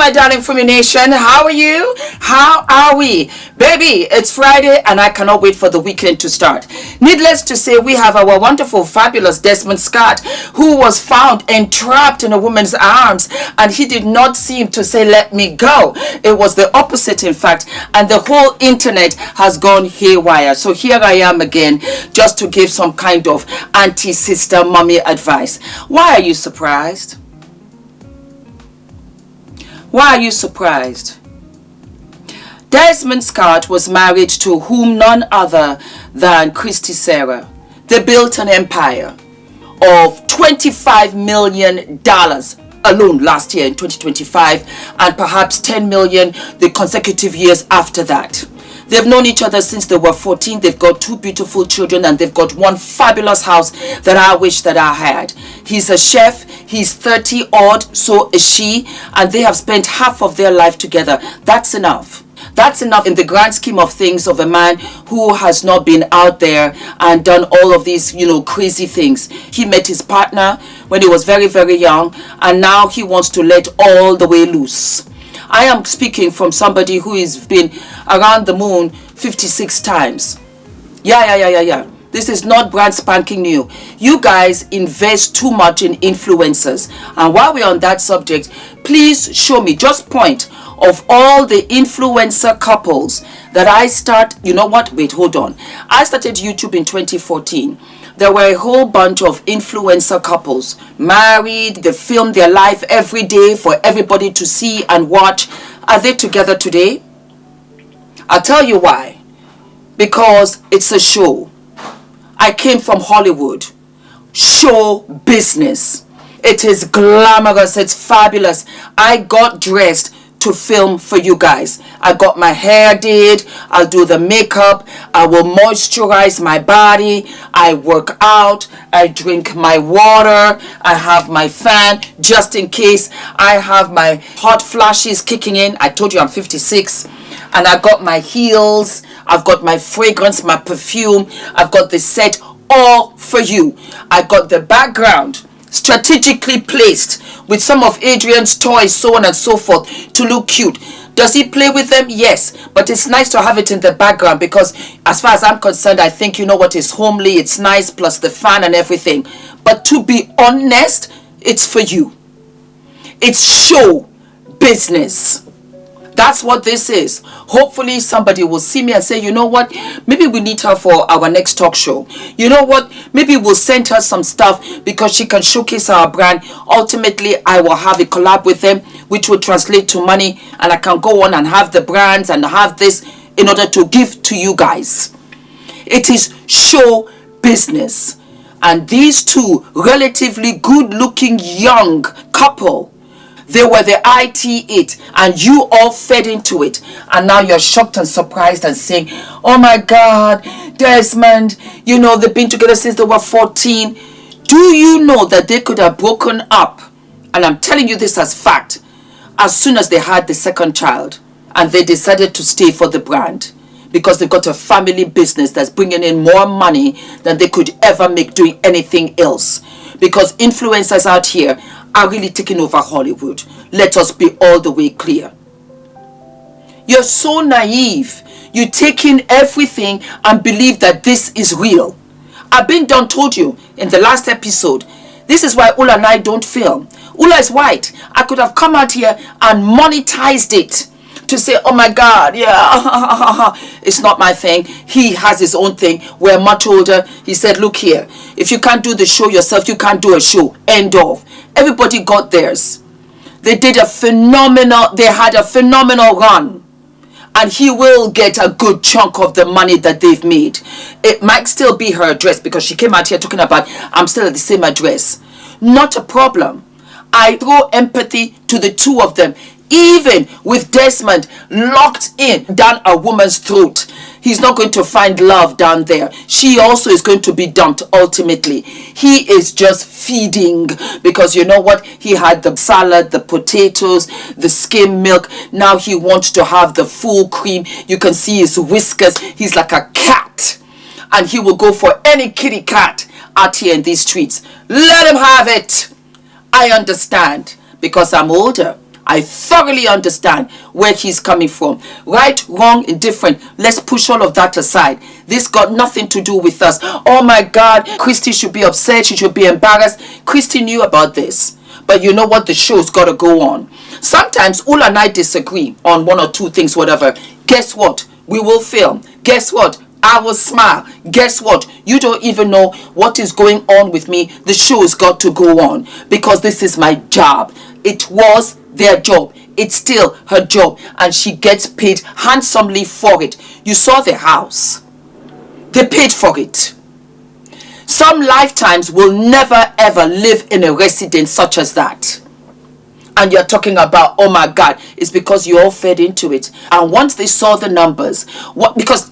my darling Fumi Nation. How are you? How are we? Baby, it's Friday and I cannot wait for the weekend to start. Needless to say, we have our wonderful, fabulous Desmond Scott, who was found entrapped in a woman's arms, and he did not seem to say, let me go. It was the opposite, in fact, and the whole internet has gone haywire. So here I am again, just to give some kind of anti-sister mommy advice. Why are you surprised? Why are you surprised? Desmond Scott was married to whom none other than Kristy Sarah. They built an empire of $25 million alone last year in 2025, and perhaps 10 million the consecutive years after that. They've known each other since they were 14. They've got 2 beautiful children, and they've got one fabulous house that I wish that I had. He's a chef. He's 30 odd, so is she, and they have spent half of their life together. That's enough. That's enough in the grand scheme of things of a man who has not been out there and done all of these, crazy things. He met his partner when he was very, very young, and now he wants to let all the way loose. I am speaking from somebody who has been around the moon 56 times. Yeah. This is not brand spanking new. You guys invest too much in influencers. And while we're on that subject, please show me, just point of all the influencer couples that I start. You know what? Wait, hold on. I started YouTube in 2014. There were a whole bunch of influencer couples married. They filmed their life every day for everybody to see and watch. Are they together today? I'll tell you why. Because it's a show. I came from Hollywood. Show business. It is glamorous. It's fabulous. I got dressed to film for you guys. I got my hair did. I'll do the makeup. I will moisturize my body. I work out. I drink my water. I have my fan just in case I have my hot flashes kicking in. I told you I'm 56. And I got my heels. I've got my fragrance, my perfume. I've got the set all for you. I got the background strategically placed with some of Adrian's toys, so on and so forth, to look cute. Does he play with them? Yes, but it's nice to have it in the background, because as far as I'm concerned, I think it's homely, it's nice, plus the fan and everything. But to be honest, it's for you. It's show business. That's what this is. Hopefully somebody will see me and say, you know what, maybe we need her for our next talk show. You know what, maybe we'll send her some stuff because she can showcase our brand. Ultimately, I will have a collab with them, which will translate to money, and I can go on and have the brands and have this in order to give to you guys. It is show business. And these two relatively good looking young couple, they were the it, and you all fed into it. And now you're shocked and surprised and saying, oh my God, Desmond, they've been together since they were 14. Do you know that they could have broken up? And I'm telling you this as fact. As soon as they had the second child, and they decided to stay for the brand, because they've got a family business that's bringing in more money than they could ever make doing anything else. Because influencers out here are really taking over Hollywood. Let us be all the way clear. You're so naive. You take in everything and believe that this is real. I've been told you in the last episode, this is why Ula and I don't film. Ula is white. I could have come out here and monetized it to say, oh my God, yeah, it's not my thing. He has his own thing. We're much older. He said, look here, if you can't do the show yourself, you can't do a show. End of. Everybody got theirs. They had a phenomenal run. And he will get a good chunk of the money that they've made. It might still be her address, because she came out here talking about, I'm still at the same address. Not a problem. I throw empathy to the two of them. Even with Desmond locked in down a woman's throat, he's not going to find love down there. She also is going to be dumped ultimately. He is just feeding, because you know what? He had the salad, the potatoes, the skim milk. Now he wants to have the full cream. You can see his whiskers. He's like a cat. And he will go for any kitty cat out here in these streets. Let him have it. I understand, because I'm older. I thoroughly understand where he's coming from. Right, wrong, indifferent. Let's push all of that aside. This got nothing to do with us. Oh my God, Kristy should be upset. She should be embarrassed. Kristy knew about this. But you know what? The show's got to go on. Sometimes Ula and I disagree on one or two things, whatever. Guess what? We will film. Guess what? I will smile. Guess what? You don't even know what is going on with me. The show has got to go on because this is my job. It was their job. It's still her job. And she gets paid handsomely for it. You saw their house. They paid for it. Some lifetimes will never ever live in a residence such as that. And you're talking about, oh my God, it's because you all fed into it. And once they saw the numbers, because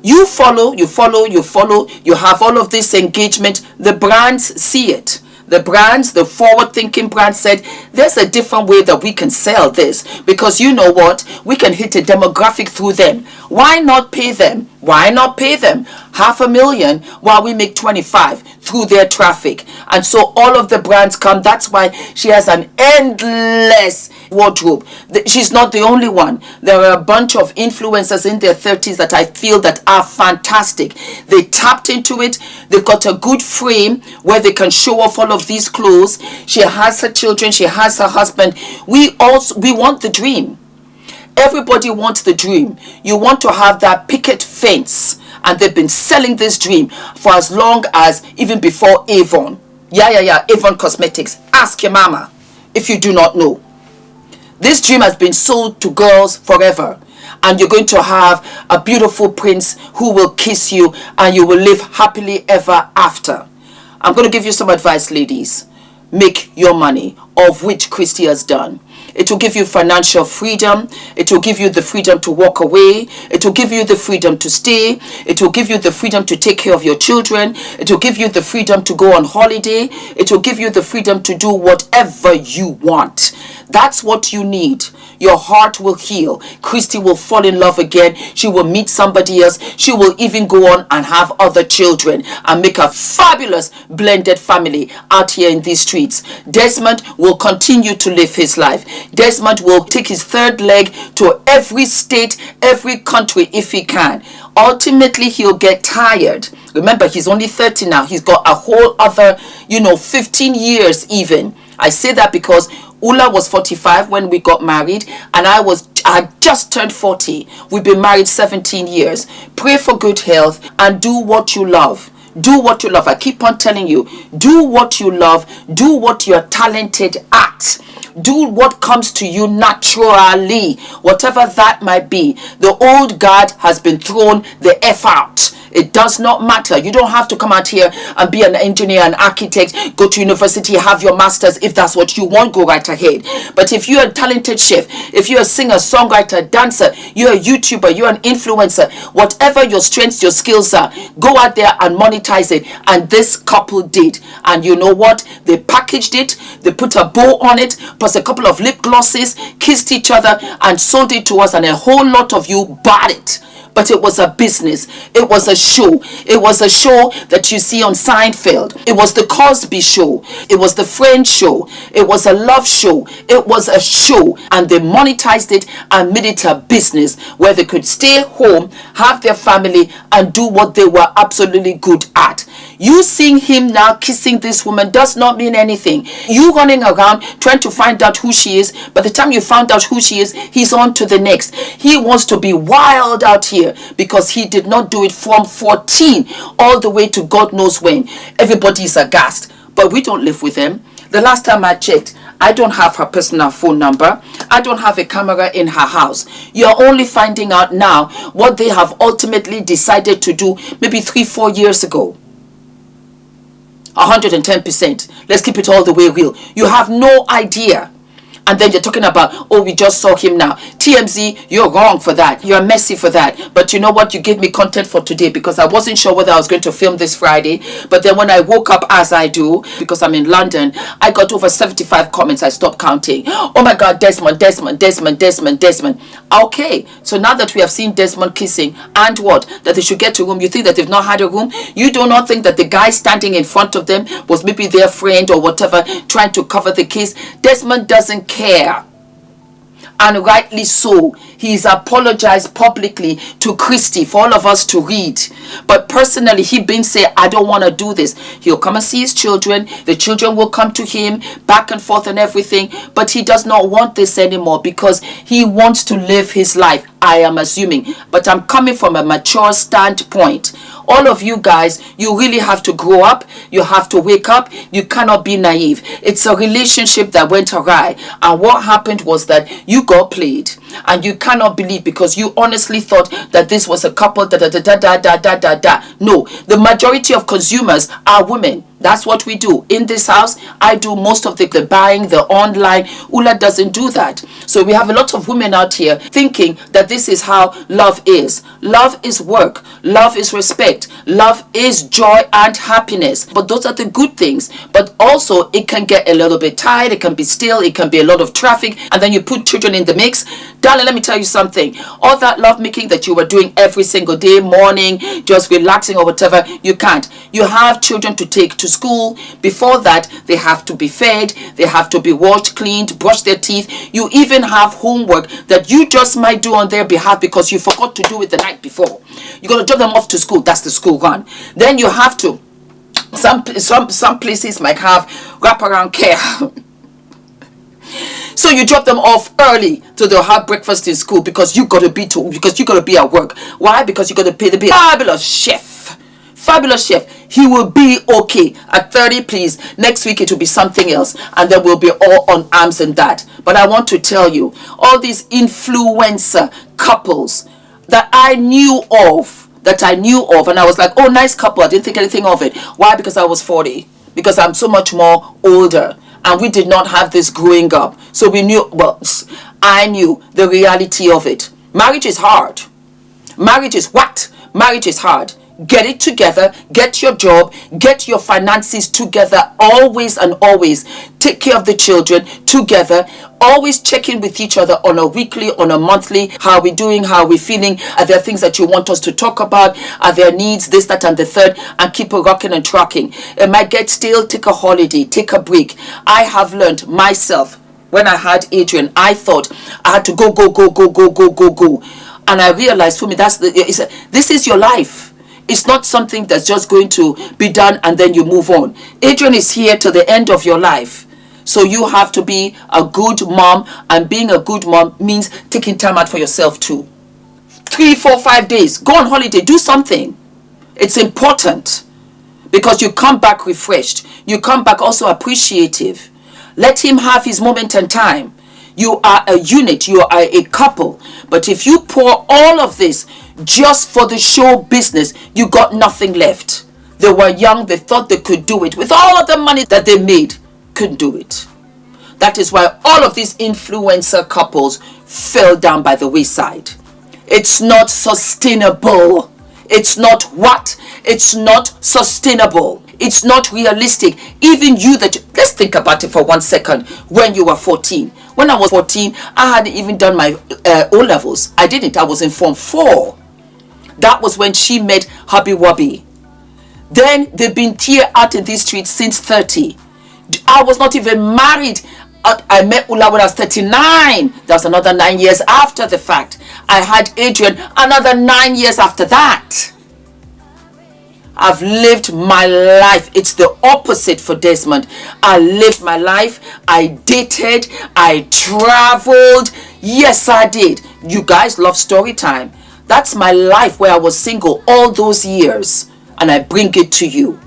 you follow, you have all of this engagement, the brands see it. The brands, the forward-thinking brands said, there's a different way that we can sell this. Because you know what? We can hit a demographic through them. Why not pay them? Why not pay them $500,000 while we make 25 through their traffic? And so all of the brands come. That's why she has an endless wardrobe. She's not the only one. There are a bunch of influencers in their 30s that I feel that are fantastic. They tapped into it. They've got a good frame where they can show off all of these clothes. She has her children. She has her husband. We want the dream. Everybody wants the dream. You want to have that picket fence. And they've been selling this dream for as long as even before Avon. Avon Cosmetics. Ask your mama if you do not know. This dream has been sold to girls forever. And you're going to have a beautiful prince who will kiss you and you will live happily ever after. I'm going to give you some advice, ladies. Make your money, of which Kristy has done. It will give you financial freedom. It will give you the freedom to walk away. It will give you the freedom to stay. It will give you the freedom to take care of your children. It will give you the freedom to go on holiday. It will give you the freedom to do whatever you want. That's what you need. Your heart will heal. Kristy will fall in love again. She will meet somebody else. She will even go on and have other children and make a fabulous blended family out here in these streets. Desmond will continue to live his life. Desmond will take his third leg to every state, every country if he can. Ultimately, he'll get tired. Remember, he's only 30 now. He's got a whole other, 15 years even. I say that because Ula was 45 when we got married, and I had just turned 40. We've been married 17 years. Pray for good health and do what you love. Do what you love. I keep on telling you, do what you love. Do what you're talented at. Do what comes to you naturally, whatever that might be. The old guard has been thrown the F out. It does not matter. You don't have to come out here and be an engineer, an architect, go to university, have your masters. If that's what you want, go right ahead. But if you're a talented chef, if you're a singer, songwriter, dancer, you're a YouTuber, you're an influencer, whatever your strengths, your skills are, go out there and monetize it. And this couple did. And you know what? They packaged it, they put a bow on it, plus a couple of lip glosses, kissed each other and sold it to us, and a whole lot of you bought it. But it was a business. It was a show. It was a show that you see on Seinfeld. It was the Cosby show. It was the Friends show. It was a love show. It was a show. And they monetized it and made it a business where they could stay home, have their family, and do what they were absolutely good at. You seeing him now kissing this woman does not mean anything. You running around trying to find out who she is. By the time you found out who she is, he's on to the next. He wants to be wild out here because he did not do it from 14 all the way to God knows when. Everybody's aghast. But we don't live with them. The last time I checked, I don't have her personal phone number. I don't have a camera in her house. You're only finding out now what they have ultimately decided to do maybe 3-4 years ago. 110%. Let's keep it all the way real. You have no idea. And then you're talking about, oh, we just saw him now. TMZ, you're wrong for that. You're messy for that. But you know what? You gave me content for today because I wasn't sure whether I was going to film this Friday. But then when I woke up, as I do, because I'm in London, I got over 75 comments. I stopped counting. Oh my God, Desmond. Okay, so now that we have seen Desmond kissing, and what? That they should get to a room. You think that they've not had a room? You do not think that the guy standing in front of them was maybe their friend or whatever, trying to cover the kiss? Desmond doesn't care. care. And rightly so. He's apologized publicly to Kristy for all of us to read. But personally, he been saying, I don't want to do this. He'll come and see his children. The children will come to him back and forth and everything. But he does not want this anymore because he wants to live his life, I am assuming. But I'm coming from a mature standpoint. All of you guys, you really have to grow up. You have to wake up. You cannot be naive. It's a relationship that went awry. And what happened was that you got played. And you cannot believe because you honestly thought that this was a couple. No, the majority of consumers are women. That's what we do. In this house, I do most of the buying, the online. Ula doesn't do that. So we have a lot of women out here thinking that this is how love is. Love is work. Love is respect. Love is joy and happiness. But those are the good things. But also, it can get a little bit tired. It can be still. It can be a lot of traffic. And then you put children in the mix. Darling, let me tell you something. All that love making that you were doing every single day, morning, just relaxing or whatever, you can't. You have children to take to school. Before that, they have to be fed, they have to be washed, cleaned, brush their teeth. You even have homework that you just might do on their behalf because you forgot to do it the night before. You're going to drop them off to school. That's the school run. Then you have to, some places might have wraparound care. So you drop them off early so they'll have breakfast in school because you got to be at work. Why? Because you got to pay the bill. Fabulous chef. He will be okay. At 30, please. Next week it will be something else. And then we'll be all on arms and that. But I want to tell you, all these influencer couples that I knew of, and I was like, oh, nice couple. I didn't think anything of it. Why? Because I was 40. Because I'm so much more older. And we did not have this growing up. So we knew, well, I knew the reality of it. Marriage is hard. Marriage is what? Marriage is hard. Get it together, get your job, get your finances together, always and always. Take care of the children together, always check in with each other on a weekly, on a monthly. How are we doing? How are we feeling? Are there things that you want us to talk about? Are there needs, this, that, and the third? And keep it rocking and tracking. It might get stale, take a holiday, take a break. I have learned myself, when I had Adrian, I thought I had to go. And I realized, Fumi, this is your life. It's not something that's just going to be done and then you move on. Adrian is here till the end of your life. So you have to be a good mom. And being a good mom means taking time out for yourself too. 3, 4, 5 days. Go on holiday. Do something. It's important. Because you come back refreshed. You come back also appreciative. Let him have his moment and time. You are a unit. You are a couple. But if you pour all of this just for the show business, you got nothing left. They were young. They thought they could do it. With all of the money that they made, couldn't do it. That is why all of these influencer couples fell down by the wayside. It's not sustainable. It's not what? It's not sustainable. It's not realistic. Even you let's think about it for 1 second. When you were 14. When I was 14, I hadn't even done my O-levels. I didn't. I was in Form 4. That was when she met Hubby Wubby. Then they've been here out in these streets since 30. I was not even married. I met Ula when I was 39. That's another 9 years after the fact. I had Adrian another 9 years after that. I've lived my life. It's the opposite for Desmond. I lived my life. I dated. I traveled. Yes, I did. You guys love story time. That's my life where I was single all those years. And I bring it to you.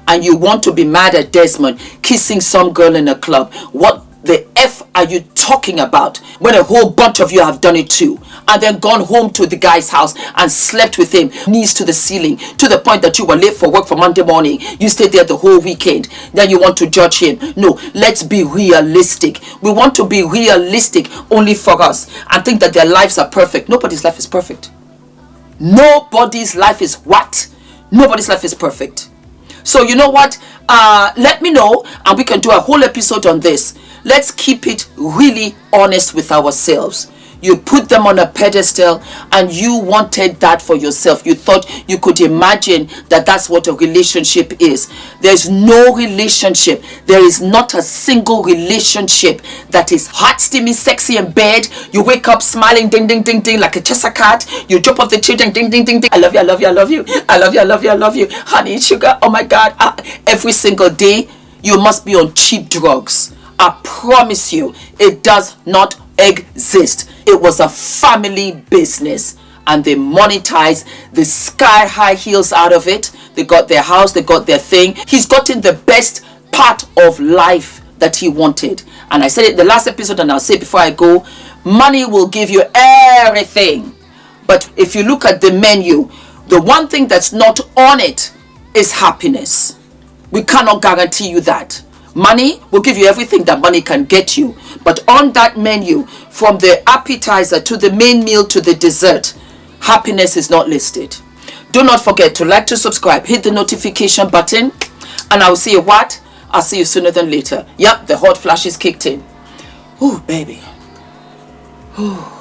And you want to be mad at Desmond kissing some girl in a club. What the F are you talking about when a whole bunch of you have done it too? And then gone home to the guy's house and slept with him, knees to the ceiling, to the point that you were late for work for Monday morning. You stayed there the whole weekend. Then you want to judge him. No, let's be realistic. We want to be realistic only for us and think that their lives are perfect. Nobody's life is perfect. Nobody's life is what? Nobody's life is perfect. So you know what? Let me know and we can do a whole episode on this. Let's keep it really honest with ourselves. You put them on a pedestal and you wanted that for yourself. You thought you could imagine that that's what a relationship is. There's no relationship. There is not a single relationship that is hot, steamy, sexy in bed. You wake up smiling, ding, ding, ding, ding, like a chester cat. You drop off the children, ding, ding, ding, ding. I love you, I love you, I love you. I love you, I love you, I love you. Honey, sugar, oh my God. Every single day, you must be on cheap drugs. I promise you, it does not exist. It was a family business and they monetized the sky high heels out of it. They got their house, they got their thing. He's gotten the best part of life that he wanted. And I said it the last episode and I'll say it before I go, money will give you everything. But if you look at the menu, the one thing that's not on it is happiness. We cannot guarantee you that. Money will give you everything that money can get you. But on that menu, from the appetizer to the main meal to the dessert, happiness is not listed. Do not forget to like, to subscribe, hit the notification button, and I'll see you what? I'll see you sooner than later. Yep, the hot flashes kicked in. Ooh, baby. Ooh.